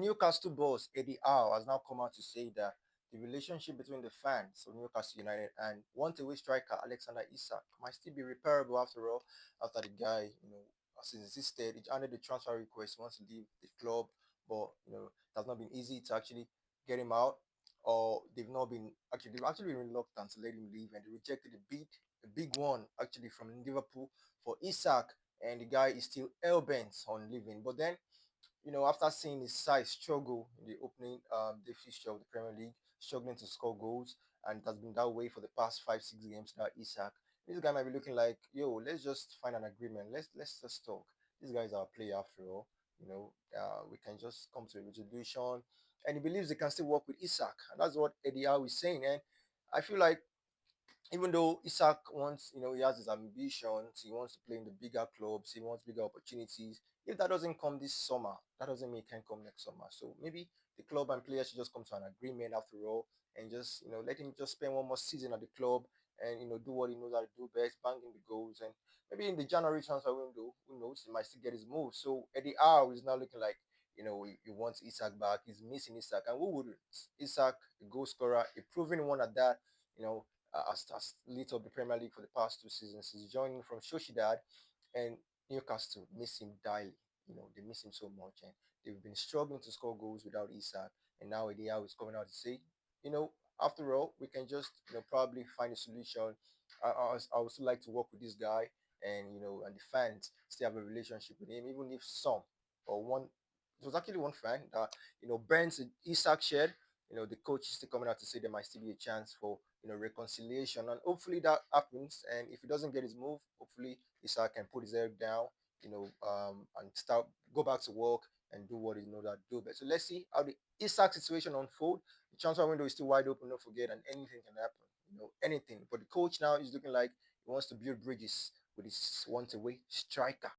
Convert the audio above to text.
Newcastle boss Eddie Howe has now come out to say that the relationship between the fans of Newcastle United and one-away striker Alexander Isak might still be repairable after all. After the guy, has insisted, he handed the transfer request, he wants to leave the club, but it has not been easy to actually get him out, or they've actually been reluctant to let him leave, and they rejected a big one actually from Liverpool for Isak, and the guy is still hell bent on leaving. But then after seeing his side struggle in the opening day fixture of the Premier League, struggling to score goals, and it has been that way for the past 5, 6 games now, Isak. This guy might be looking like, yo, let's just find an agreement. Let's just talk. This guy's our player after all. We can just come to a resolution. And he believes he can still work with Isak. And that's what Eddie Howe is saying. And I feel like even though Isak wants, he has his ambitions, he wants to play in the bigger clubs, he wants bigger opportunities. If that doesn't come this summer, that doesn't mean it can come next summer. So maybe the club and players should just come to an agreement after all, and just let him just spend one more season at the club, and do what he knows how to do best, banging the goals, and maybe in the January transfer window, who knows, he might still get his move. So Eddie Howe is now looking like he wants Isak back. He's missing Isak, and who wouldn't? Isak, a goal scorer, a proven one at that. You know, has lit up the Premier League for the past 2 seasons. He's joining from Sociedad, and Newcastle miss him daily. They miss him so much, and they've been struggling to score goals without Isak. And now Diao is coming out to say, you know, after all, we can just probably find a solution. I would still like to work with this guy, and and the fans still have a relationship with him, even if some or one. It was actually one fan that Burns Isak shared. The coach is still coming out to say there might still be a chance for reconciliation, and hopefully that happens. And if he doesn't get his move, hopefully Isak can put his head down, and start go back to work and do what he knows how to do best. So let's see how the Isak situation unfold. The transfer window is still wide open, don't forget, and anything can happen. Anything. But the coach now is looking like he wants to build bridges with his once away striker.